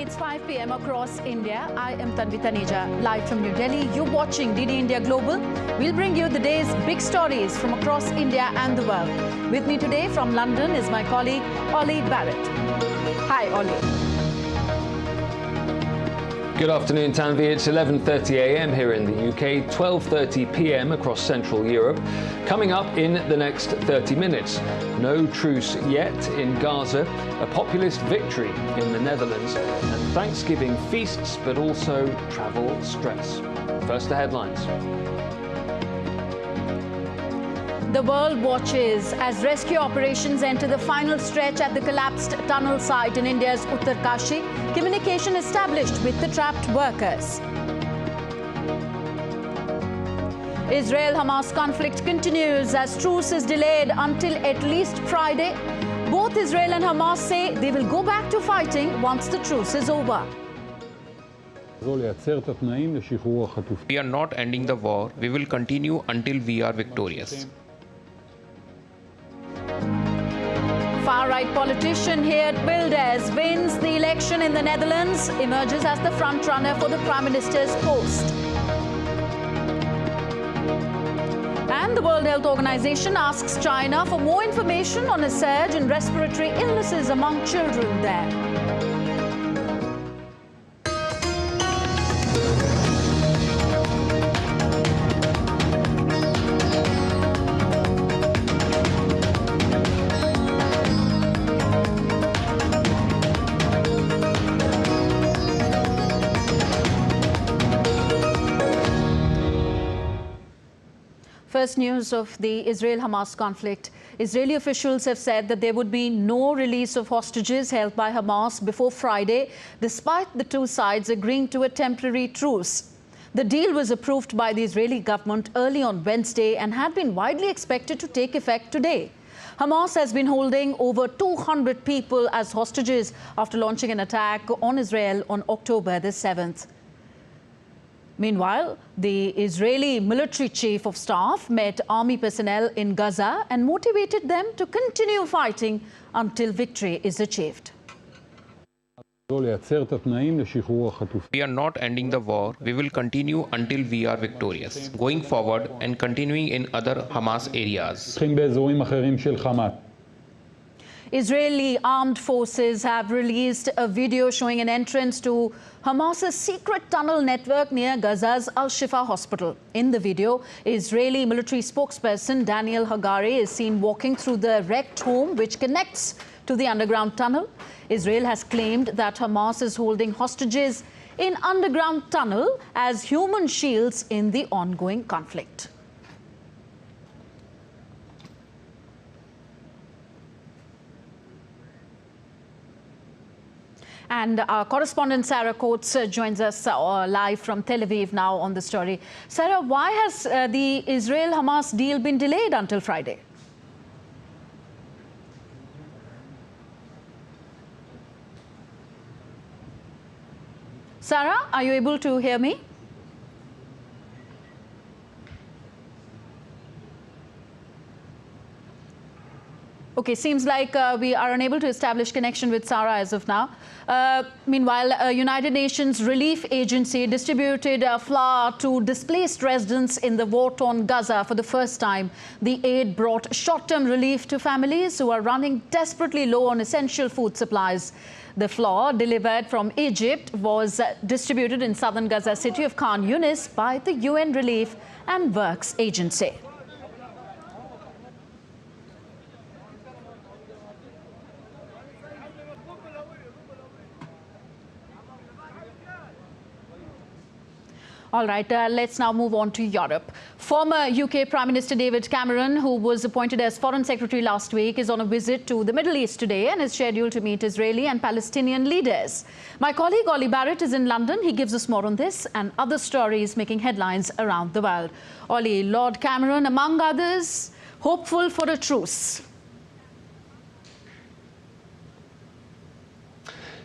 It's 5 p.m. across India. I am Tanvi Taneja, live from New Delhi. You're watching DD India Global. We'll bring you the day's big stories from across India and the world. With me today from London is my colleague, Ollie Barrett. Hi, Ollie. Good afternoon, Tanvi. It's 11:30 a.m. here in the UK, 12:30 p.m. across Central Europe. Coming up in the next 30 minutes, no truce yet in Gaza, a populist victory in the Netherlands, and Thanksgiving feasts, but also travel stress. First, the headlines. The world watches as rescue operations enter the final stretch at the collapsed tunnel site in India's Uttarkashi. Communication established with the trapped workers. Israel-Hamas conflict continues as truce is delayed until at least Friday. Both Israel and Hamas say they will go back to fighting once the truce is over. We are not ending the war. We will continue until we are victorious. Far-right politician Geert Wilders wins the election in the Netherlands, emerges as the front-runner for the Prime Minister's post. And the World Health Organization asks China for more information on a surge in respiratory illnesses among children there. First news of the Israel-Hamas conflict. Israeli officials have said that there would be no release of hostages held by Hamas before Friday, despite the two sides agreeing to a temporary truce. The deal was approved by the Israeli government early on Wednesday and had been widely expected to take effect today. Hamas has been holding over 200 people as hostages after launching an attack on Israel on October the 7th. Meanwhile, the Israeli military chief of staff met army personnel in Gaza and motivated them to continue fighting until victory is achieved. We are not ending the war. We will continue until we are victorious, going forward and continuing in other Hamas areas. Israeli armed forces have released a video showing an entrance to Hamas's secret tunnel network near Gaza's Al-Shifa hospital. In the video, Israeli military spokesperson Daniel Hagari is seen walking through the wrecked home which connects to the underground tunnel. Israel has claimed that Hamas is holding hostages in underground tunnel as human shields in the ongoing conflict. And our correspondent Sarah Coates joins us live from Tel Aviv now on the story. Sarah, why has the Israel-Hamas deal been delayed until Friday? Sarah, are you able to hear me? Okay, seems like we are unable to establish connection with Sarah as of now. Meanwhile, United Nations Relief Agency distributed flour to displaced residents in the war-torn Gaza for the first time. The aid brought short-term relief to families who are running desperately low on essential food supplies. The flour delivered from Egypt was distributed in southern Gaza city of Khan Yunis by the UN Relief and Works Agency. All right, let's now move on to Europe. Former UK Prime Minister David Cameron, who was appointed as Foreign Secretary last week, is on a visit to the Middle East today and is scheduled to meet Israeli and Palestinian leaders. My colleague Ollie Barrett is in London. He gives us more on this and other stories making headlines around the world. Ollie, Lord Cameron, among others, hopeful for a truce.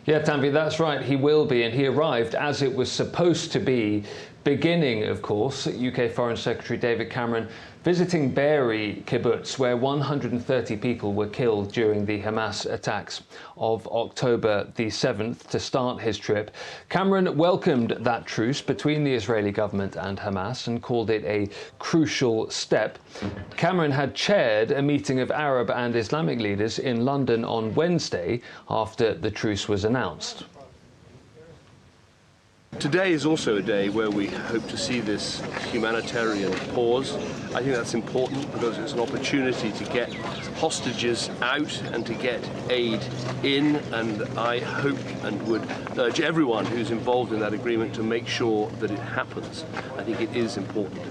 Yeah, Tanvi, that's right. He will be, and he arrived as it was supposed to be beginning, of course, UK Foreign Secretary David Cameron visiting Be'eri kibbutz, where 130 people were killed during the Hamas attacks of October the 7th. To start his trip, Cameron welcomed that truce between the Israeli government and Hamas and called it a crucial step. Cameron had chaired a meeting of Arab and Islamic leaders in London on Wednesday after the truce was announced. Today is also a day where we hope to see this humanitarian pause. I think that's important because it's an opportunity to get hostages out and to get aid in, and I hope and would urge everyone who's involved in that agreement to make sure that it happens. I think it is important.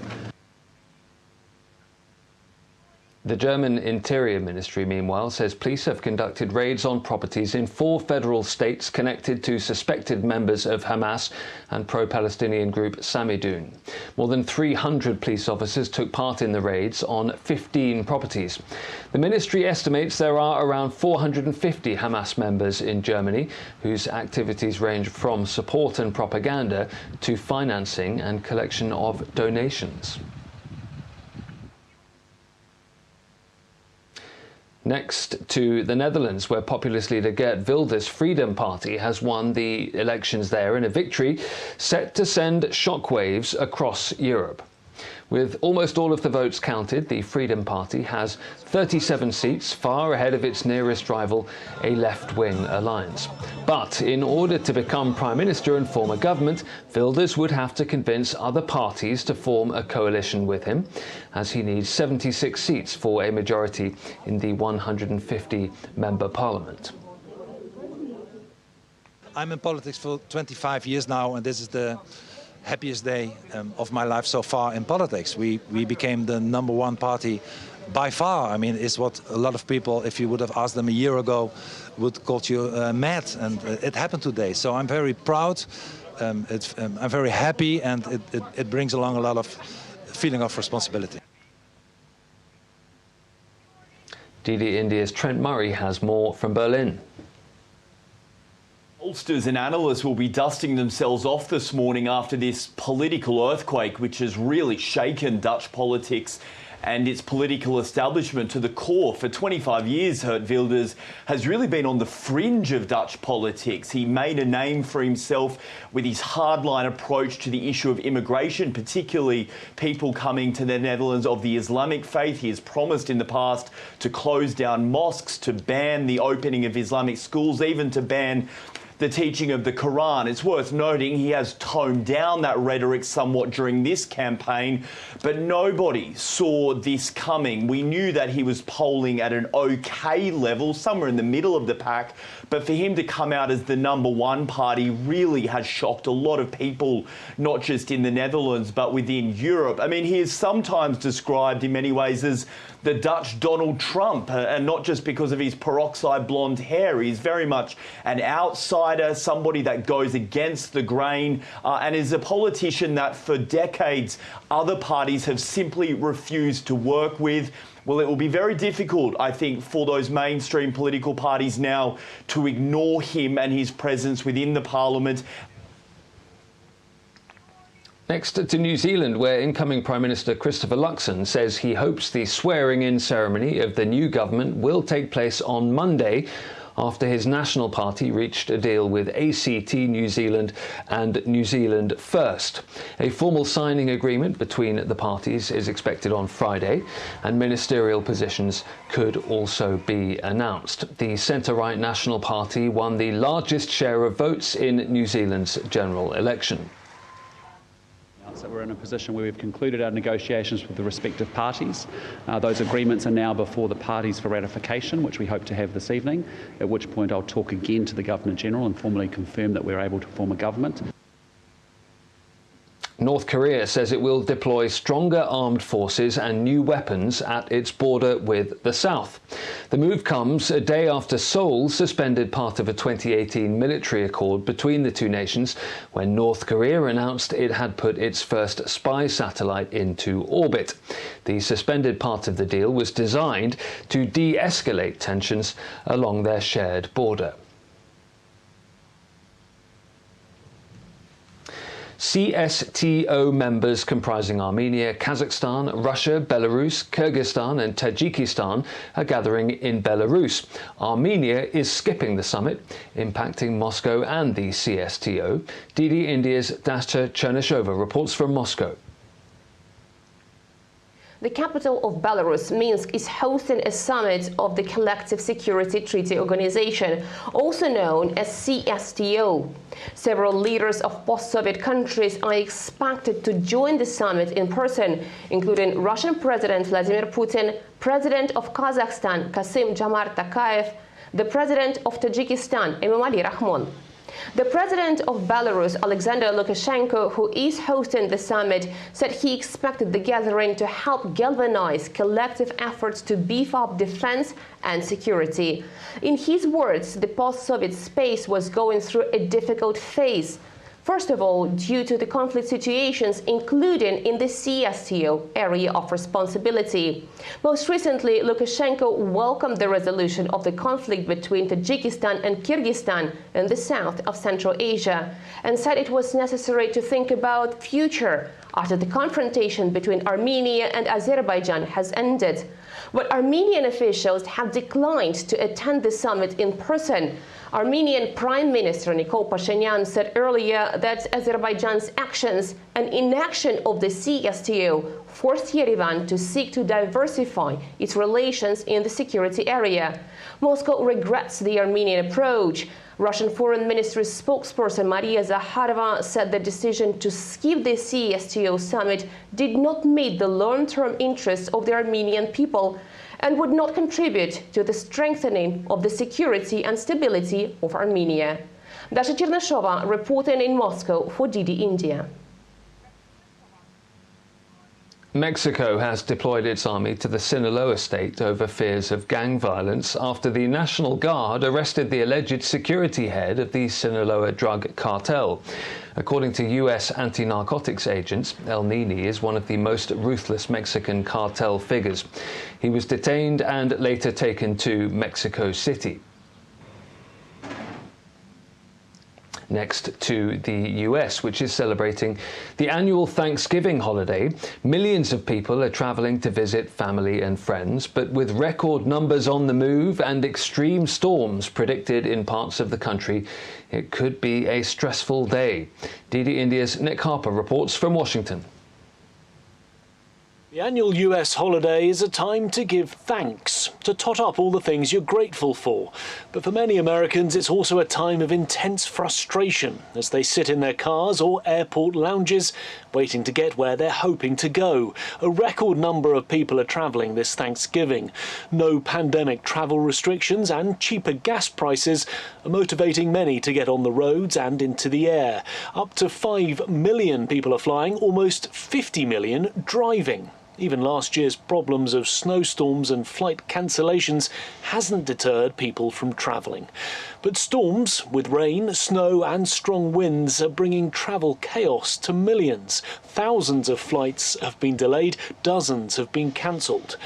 The German Interior Ministry, meanwhile, says police have conducted raids on properties in 4 federal states connected to suspected members of Hamas and pro-Palestinian group Samidoun. More than 300 police officers took part in the raids on 15 properties. The ministry estimates there are around 450 Hamas members in Germany, whose activities range from support and propaganda to financing and collection of donations. Next to the Netherlands, where populist leader Geert Wilders' Freedom Party has won the elections there in a victory set to send shockwaves across Europe. With almost all of the votes counted, the Freedom Party has 37 seats, far ahead of its nearest rival, a left-wing alliance. But in order to become Prime Minister and form a government, Wilders would have to convince other parties to form a coalition with him, as he needs 76 seats for a majority in the 150-member parliament. I'm in politics for 25 years now, and this is the happiest day of my life so far in politics. We became the #1 party by far. I mean, it's what a lot of people, if you would have asked them a year ago, would call you mad, and it happened today. So I'm very proud, I'm very happy, and it brings along a lot of feeling of responsibility. DD India's Trent Murray has more from Berlin. Pollsters and analysts will be dusting themselves off this morning after this political earthquake, which has really shaken Dutch politics and its political establishment to the core. For 25 years, Geert Wilders has really been on the fringe of Dutch politics. He made a name for himself with his hardline approach to the issue of immigration, particularly people coming to the Netherlands of the Islamic faith. He has promised in the past to close down mosques, to ban the opening of Islamic schools, even to ban the teaching of the Quran. It's worth noting he has toned down that rhetoric somewhat during this campaign, but nobody saw this coming. We knew that he was polling at an okay level, somewhere in the middle of the pack, but for him to come out as the #1 party really has shocked a lot of people, not just in the Netherlands, but within Europe. I mean, he is sometimes described in many ways as the Dutch Donald Trump, and not just because of his peroxide blonde hair. He's very much an outsider, somebody that goes against the grain, and is a politician that for decades other parties have simply refused to work with. Well, it will be very difficult, I think, for those mainstream political parties now to ignore him and his presence within the parliament. Next to New Zealand, where incoming Prime Minister Christopher Luxon says he hopes the swearing-in ceremony of the new government will take place on Monday, after his National Party reached a deal with ACT New Zealand and New Zealand First. A formal signing agreement between the parties is expected on Friday, and ministerial positions could also be announced. The centre-right National Party won the largest share of votes in New Zealand's general election. So we're in a position where we've concluded our negotiations with the respective parties. Those agreements are now before the parties for ratification, which we hope to have this evening, at which point I'll talk again to the Governor-General and formally confirm that we're able to form a government. North Korea says it will deploy stronger armed forces and new weapons at its border with the South. The move comes a day after Seoul suspended part of a 2018 military accord between the two nations, when North Korea announced it had put its first spy satellite into orbit. The suspended part of the deal was designed to de-escalate tensions along their shared border. CSTO members comprising Armenia, Kazakhstan, Russia, Belarus, Kyrgyzstan and Tajikistan are gathering in Belarus. Armenia is skipping the summit, impacting Moscow and the CSTO. DD India's Dasha Chernyshova reports from Moscow. The capital of Belarus, Minsk, is hosting a summit of the Collective Security Treaty Organization, also known as CSTO. Several leaders of post-Soviet countries are expected to join the summit in person, including Russian President Vladimir Putin, President of Kazakhstan Kassym-Jomart Tokayev, the President of Tajikistan Emomali Rahmon. The President of Belarus, Alexander Lukashenko, who is hosting the summit, said he expected the gathering to help galvanize collective efforts to beef up defense and security. In his words, the post-Soviet space was going through a difficult phase. First of all, due to the conflict situations, including in the CSTO area of responsibility. Most recently, Lukashenko welcomed the resolution of the conflict between Tajikistan and Kyrgyzstan in the south of Central Asia, and said it was necessary to think about future after the confrontation between Armenia and Azerbaijan has ended. But Armenian officials have declined to attend the summit in person. Armenian Prime Minister Nikol Pashinyan said earlier that Azerbaijan's actions and inaction of the CSTO forced Yerevan to seek to diversify its relations in the security area. Moscow regrets the Armenian approach. Russian Foreign Ministry spokesperson Maria Zakharova said the decision to skip the CSTO summit did not meet the long-term interests of the Armenian people and would not contribute to the strengthening of the security and stability of Armenia. Dasha Chernyshova reporting in Moscow for DD India. Mexico has deployed its army to the Sinaloa state over fears of gang violence after the National Guard arrested the alleged security head of the Sinaloa drug cartel. According to U.S. anti-narcotics agents, El Nini is one of the most ruthless Mexican cartel figures. He was detained and later taken to Mexico City. Next to the US, which is celebrating the annual Thanksgiving holiday. Millions of people are traveling to visit family and friends, but with record numbers on the move and extreme storms predicted in parts of the country, it could be a stressful day. DD India's Nick Harper reports from Washington. The annual US holiday is a time to give thanks, to tot up all the things you're grateful for. But for many Americans, it's also a time of intense frustration as they sit in their cars or airport lounges waiting to get where they're hoping to go. A record number of people are travelling this Thanksgiving. No pandemic travel restrictions and cheaper gas prices are motivating many to get on the roads and into the air. Up to 5 million people are flying, almost 50 million driving. Even last year's problems of snowstorms and flight cancellations hasn't deterred people from travelling. But storms with rain, snow and strong winds are bringing travel chaos to millions. Thousands of flights have been delayed, dozens have been cancelled.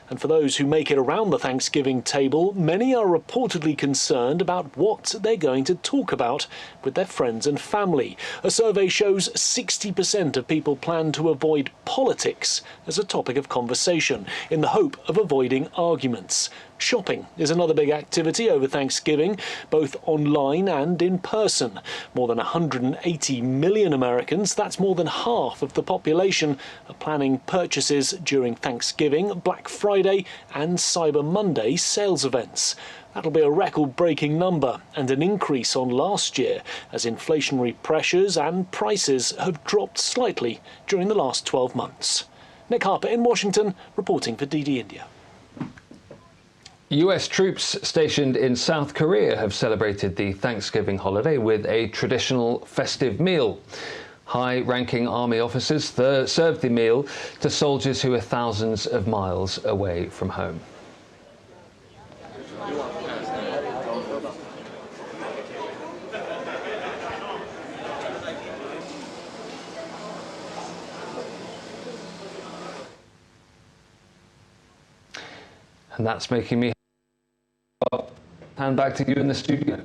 And for those who make it around the Thanksgiving table, many are reportedly concerned about what they're going to talk about with their friends and family. A survey shows 60% of people plan to avoid politics as a topic of conversation in the hope of avoiding arguments. Shopping is another big activity over Thanksgiving, both online and in person. More than 180 million Americans, that's more than half of the population, are planning purchases during Thanksgiving, Black Friday and Cyber Monday sales events. That'll be a record-breaking number and an increase on last year as inflationary pressures and prices have dropped slightly during the last 12 months. Nick Harper in Washington, reporting for DD India. US troops stationed in South Korea have celebrated the Thanksgiving holiday with a traditional festive meal. High-ranking army officers served the meal to soldiers who are thousands of miles away from home. And that's making me hand back to you in the studio.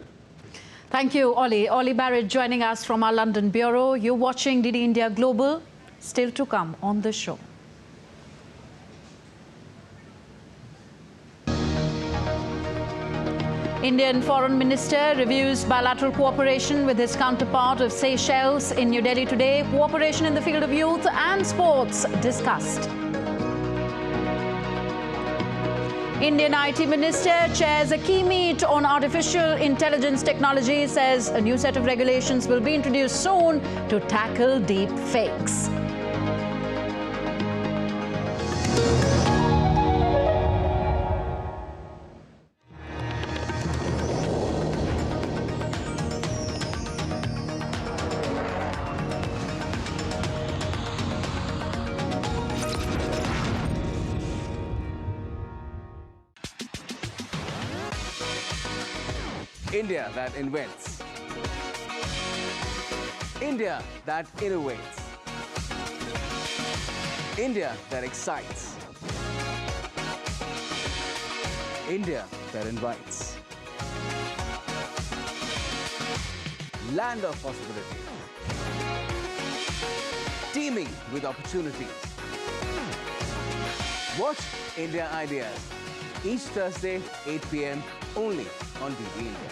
Thank Thank you, Ollie. Ollie Barrett joining us from our London bureau. You're watching DD India Global. Still to come on the show. Indian Foreign Minister reviews bilateral cooperation with his counterpart of Seychelles in New Delhi today. Cooperation in the field of youth and sports discussed. Indian IT Minister chairs a key meet on artificial intelligence technology, says a new set of regulations will be introduced soon to tackle deep fakes. India that invents. India that innovates. India that excites. India that invites. Land of possibilities. Teeming with opportunities. Watch India Ideas each Thursday, 8 p.m. only on DD India.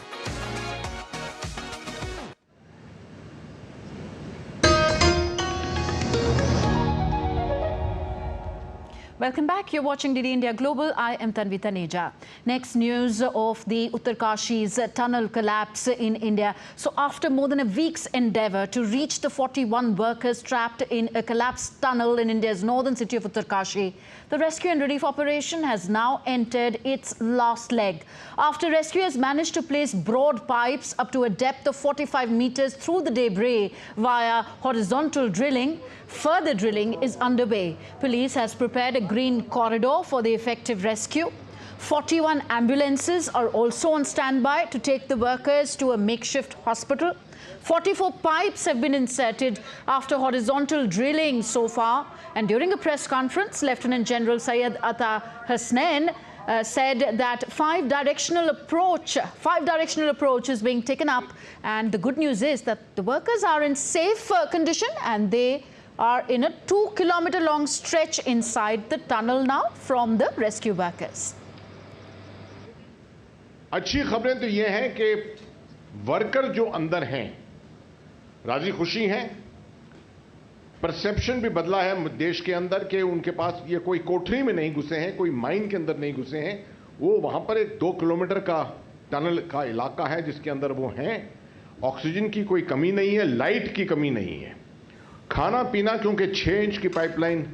Welcome back. You're watching DD India Global. I am Tanvi Taneja. Next, news of the Uttarkashi's tunnel collapse in India. So after more than a week's endeavour to reach the 41 workers trapped in a collapsed tunnel in India's northern city of Uttarkashi, the rescue and relief operation has now entered its last leg. After rescuers managed to place broad pipes up to a depth of 45 meters through the debris via horizontal drilling, further drilling is underway. Police has prepared a green corridor for the effective rescue. 41 ambulances are also on standby to take the workers to a makeshift hospital. 44 pipes have been inserted after horizontal drilling so far. And during a press conference, Lieutenant General Syed Atta Hasnain said that five directional approach is being taken up. And the good news is that the workers are in safe condition and they are in a 2-kilometer long stretch inside the tunnel now from the rescue workers. अच्छी खबरें तो ये हैं कि worker जो अंदर हैं राजी खुशी हैं, परसेप्शन भी बदला है देश के अंदर कि उनके पास ये कोई कोठरी में नहीं घुसे हैं, कोई माइन के अंदर नहीं घुसे हैं, वो वहां पर एक 2 किलोमीटर का टनल का इलाका है जिसके अंदर वो हैं। ऑक्सीजन की कोई कमी नहीं है, लाइट की कमी नहीं है, खाना पीना क्योंकि 6 इंच की पाइपलाइन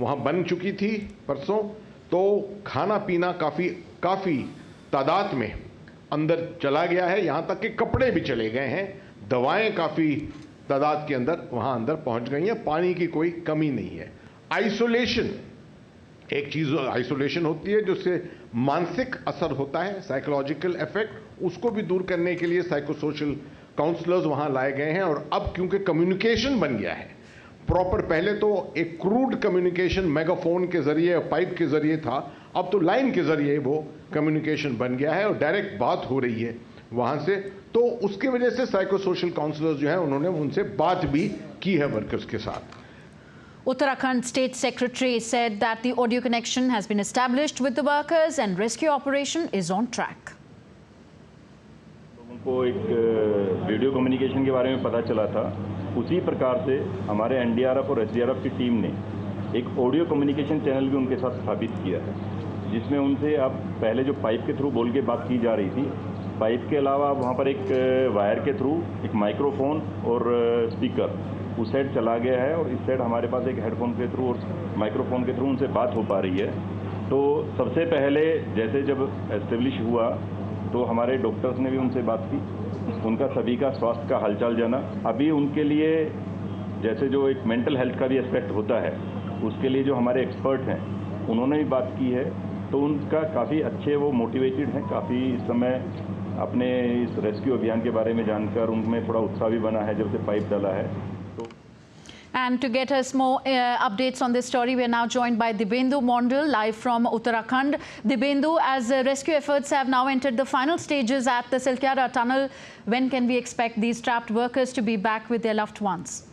वहां बन चुकी थी परसों, तो खाना पीना काफी तादाद में अंदर चला गया है, यहां तक कि कपड़े भी चले गए हैं, दवाएं काफी तादाद के अंदर वहां अंदर पहुंच गई हैं, पानी की कोई कमी नहीं है। आइसोलेशन, एक चीज आइसोलेशन होती है जिससे मानसिक असर होता है, साइकोलॉजिकल इफेक्ट, उसको भी दूर करने के लिए साइको सोशल काउंसलर्स वहां लाए गए हैं। और अब क्योंकि कम्युनिकेशन बन गया है प्रॉपर, पहले तो एक क्रूड कम्युनिकेशन मेगाफोन के जरिए पाइप के जरिए था, अब तो लाइन के जरिए वो कम्युनिकेशन बन गया है और डायरेक्ट बात हो रही है वहां से, तो उसकी वजह से साइको सोशल काउंसलर्स जो है उन्होंने उनसे बात भी की है वर्कर्स के साथ। Uttarakhand State Secretary said that the audio connection has been established with the workers and rescue operation is on track. लोगों को एक वीडियो कम्युनिकेशन के बारे में पता चला था, उसी प्रकार से हमारे एनडीआरएफ और एसडीआरएफ की टीम ने एक ऑडियो कम्युनिकेशन चैनल भी उनके साथ स्थापित किया है, जिसमें उनसे अब पहले जो पाइप के थ्रू बोल के बात की जा रही थी, पाइप के अलावा वहाँ पर एक वायर के थ्रू एक माइक्रोफोन और स्पीकर उस साइड चला गया है और इस साइड हमारे पास एक हेडफोन के थ्रू और माइक्रोफोन के थ्रू उनसे बात हो पा रही है। तो सबसे पहले जैसे जब एस्टेब्लिश हुआ तो हमारे डॉक्टर्स ने भी उनसे बात की, उनका सभी का स्वास्थ्य का हालचाल जाना। अभी उनके लिए जैसे जो एक मेंटल हेल्थ का भी एस्पेक्ट होता है, उसके लिए जो हमारे एक्सपर्ट हैं उन्होंने भी बात की है, तो उनका काफ़ी अच्छे वो मोटिवेटेड हैं, काफ़ी इस समय अपने इस रेस्क्यू अभियान के बारे में जानकर उनमें थोड़ा उत्साह भी बना है जब से पाइप डाला है। And to get us more updates on this story, we are now joined by Deepfake Mondal, live from Uttarakhand. Deepfake, as rescue efforts have now entered the final stages at the Silkyara tunnel, when can we expect these trapped workers to be back with their loved ones?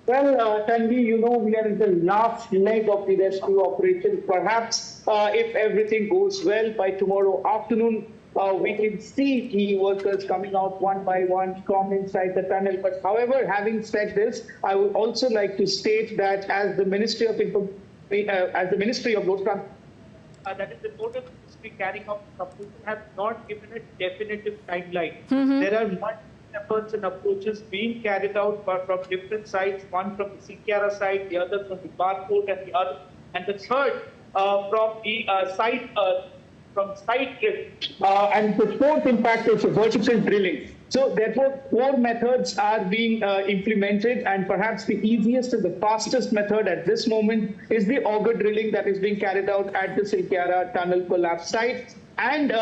Well, Tanvi, you know, we are in the last leg of the rescue operation. Perhaps if everything goes well, by tomorrow afternoon, we can see the workers coming out one by one from inside the tunnel. But however, having said this, I would also like to state that as the Ministry of Road Transport, that is the total ministry carrying out the operation, have not given a definitive timeline. There are multiple efforts and approaches being carried out from different sides, one from the Silkyara side, the other from the Barport, and the third from the side drift. And the fourth impact is vertical drilling. So therefore, 4 methods are being implemented, and perhaps the easiest and the fastest method at this moment is the auger drilling that is being carried out at the Silkyara tunnel collapse site. And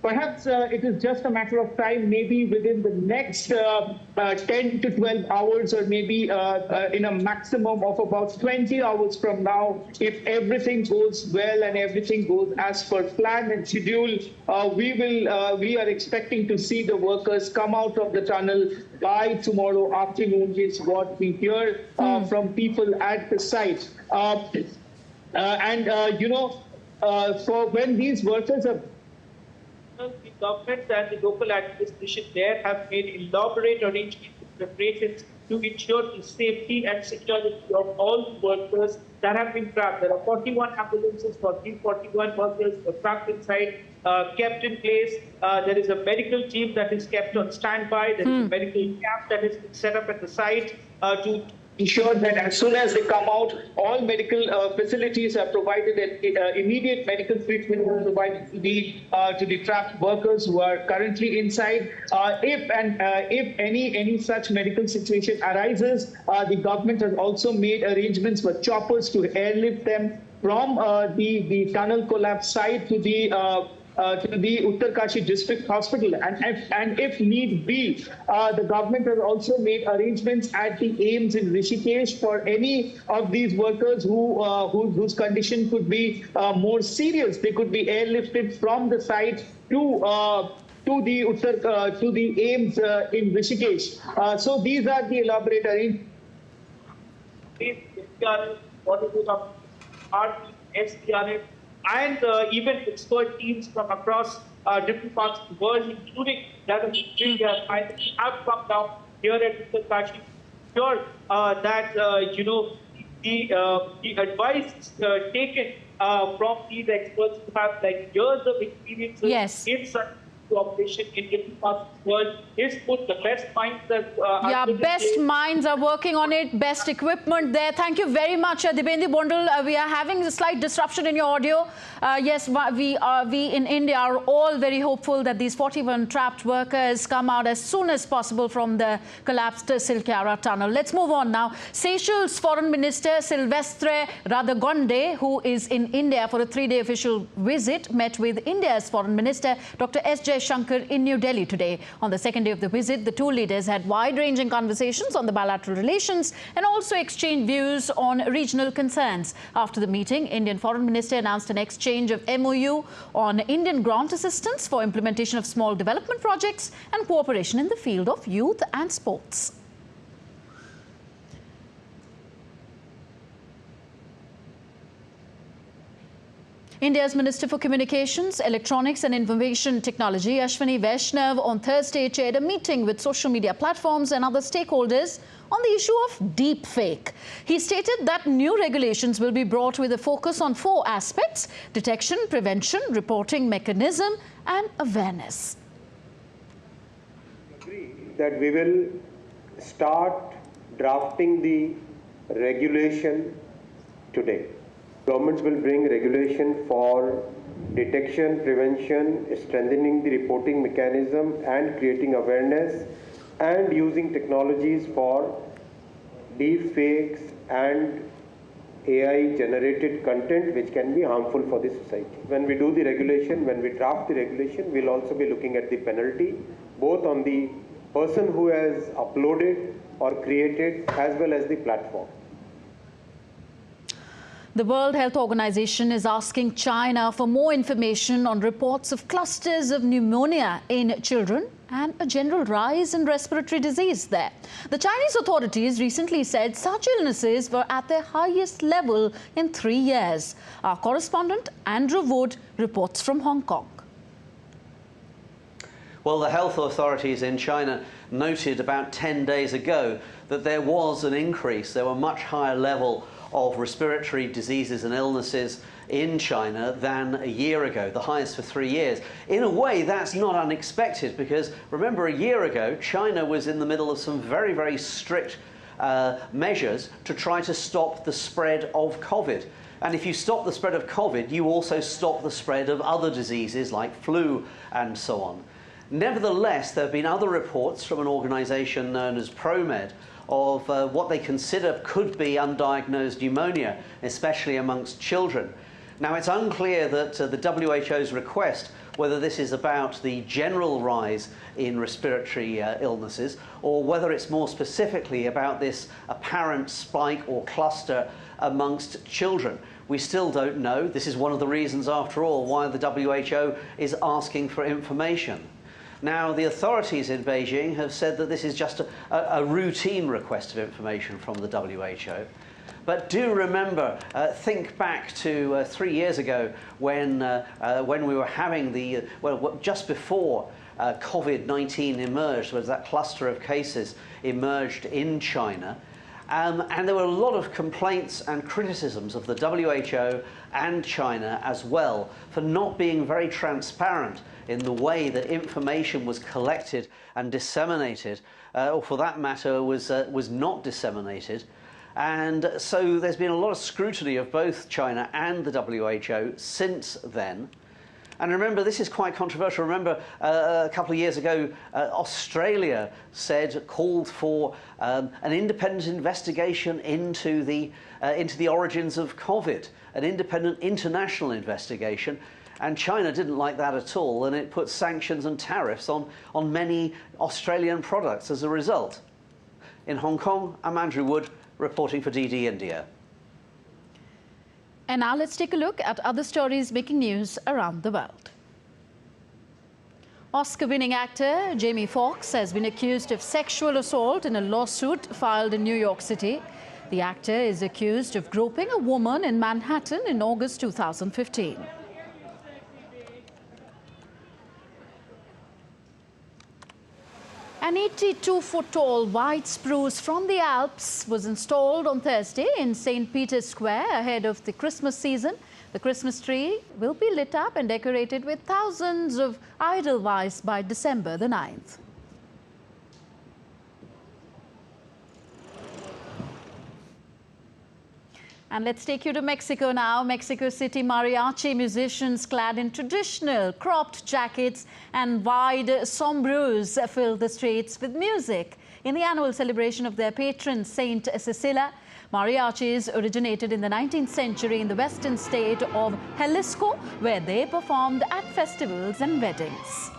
perhaps it is just a matter of time, maybe within the next 10 to 12 hours, or maybe in a maximum of about 20 hours from now, if everything goes well and everything goes as per plan and schedule, we are expecting to see the workers come out of the tunnel by tomorrow afternoon, is what we hear from people at the site. For when these workers are, the government and the local administration there have made elaborate arrangements and preparations to ensure the safety and security of all the workers that have been trapped. There are 41 ambulances for these 41 workers trapped inside, kept in place. There is a medical team that is kept on standby. There is a medical camp that has been set up at the site to ensure that as soon as they come out, all medical facilities are provided, and immediate medical treatment is provided to the trapped workers who are currently inside. If any such medical situation arises, the government has also made arrangements for choppers to airlift them from the tunnel collapse site to the Uttarkashi district hospital, and if need be, the government has also made arrangements at the AIMS in Rishikesh for any of these workers whose condition could be more serious. They could be airlifted from the site to the AIMS in Rishikesh. So these are the elaborate arrangements. And even expert teams from across different parts of the world, including that of India, have come down here at Uttarkashi. Sure that the advice taken from these experts who have years of experiences in such operation in different parts of the world is put the best minds that best minds are working on it, best equipment there. Thank you very much, Deepfake Mondal. We are having a slight disruption in your audio. Yes, we in India are all very hopeful that these 41 trapped workers come out as soon as possible from the collapsed Silkyara tunnel. Let's move on now. Seychelles Foreign Minister Silvestre Radhagonde, who is in India for a 3-day official visit, met with India's Foreign Minister Dr. S. Shankar in New Delhi today. On the second day of the visit, the two leaders had wide-ranging conversations on the bilateral relations and also exchanged views on regional concerns. After the meeting, Indian Foreign Minister announced an exchange of MOU on Indian grant assistance for implementation of small development projects and cooperation in the field of youth and sports. India's Minister for Communications, Electronics and Information Technology, Ashwini Vaishnav, on Thursday chaired a meeting with social media platforms and other stakeholders on the issue of deepfake. He stated that new regulations will be brought with a focus on 4 aspects: detection, prevention, reporting mechanism and awareness. That we will start drafting the regulation today. Governments will bring regulation for detection, prevention, strengthening the reporting mechanism and creating awareness, and using technologies for deepfakes and AI-generated content which can be harmful for the society. When we do the regulation, when we draft the regulation, we'll also be looking at the penalty, both on the person who has uploaded or created as well as the platform. The World Health Organization is asking China for more information on reports of clusters of pneumonia in children and a general rise in respiratory disease there. The Chinese authorities recently said such illnesses were at their highest level in 3 years. Our correspondent Andrew Wood reports from Hong Kong. Well, the health authorities in China noted about 10 days ago that there was an increase. There were much higher level of respiratory diseases and illnesses in China than a year ago, the highest for 3 years. In a way, that's not unexpected because, remember, a year ago, China was in the middle of some very, very strict measures to try to stop the spread of COVID. And if you stop the spread of COVID, you also stop the spread of other diseases like flu and so on. Nevertheless, there have been other reports from an organisation known as ProMed of what they consider could be undiagnosed pneumonia, especially amongst children. Now, it's unclear that the WHO's request, whether this is about the general rise in respiratory illnesses or whether it's more specifically about this apparent spike or cluster amongst children. We still don't know. This is one of the reasons, after all, why the WHO is asking for information. Now, the authorities in Beijing have said that this is just a routine request of information from the WHO. But do remember, think back to 3 years ago when we were having the, just before COVID-19 emerged, was that cluster of cases emerged in China. And there were a lot of complaints and criticisms of the WHO and China as well for not being very transparent in the way that information was collected and disseminated, or for that matter was not disseminated. And so there's been a lot of scrutiny of both China and the WHO since then. And remember, this is quite controversial. Remember, a couple of years ago, Australia called for an independent investigation into the origins of COVID, an independent international investigation. And China didn't like that at all, and it put sanctions and tariffs on many Australian products as a result. In Hong Kong, I'm Andrew Wood, reporting for DD India. And now let's take a look at other stories making news around the world. Oscar-winning actor Jamie Foxx has been accused of sexual assault in a lawsuit filed in New York City. The actor is accused of groping a woman in Manhattan in August 2015. An 82-foot-tall white spruce from the Alps was installed on Thursday in St. Peter's Square ahead of the Christmas season. The Christmas tree will be lit up and decorated with thousands of Edelweiss by December the 9th. And let's take you to Mexico now. Mexico City mariachi musicians clad in traditional cropped jackets and wide sombreros fill the streets with music in the annual celebration of their patron Saint Cecilia. Mariachis originated in the 19th century in the western state of Jalisco, where they performed at festivals and weddings.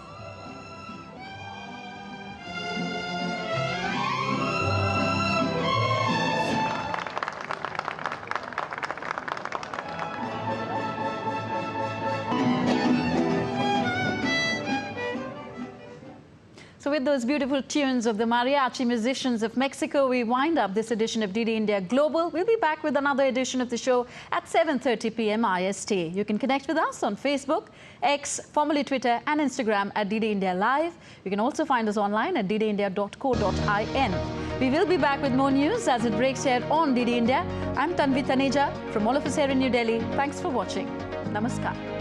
So with those beautiful tunes of the mariachi musicians of Mexico, we wind up this edition of DD India Global. We'll be back with another edition of the show at 7:30 p.m. IST. You can connect with us on Facebook, X, formerly Twitter, and Instagram at DD India Live. You can also find us online at ddindia.co.in. We will be back with more news as it breaks here on DD India. I'm Tanvi Taneja from all of us here in New Delhi. Thanks for watching. Namaskar.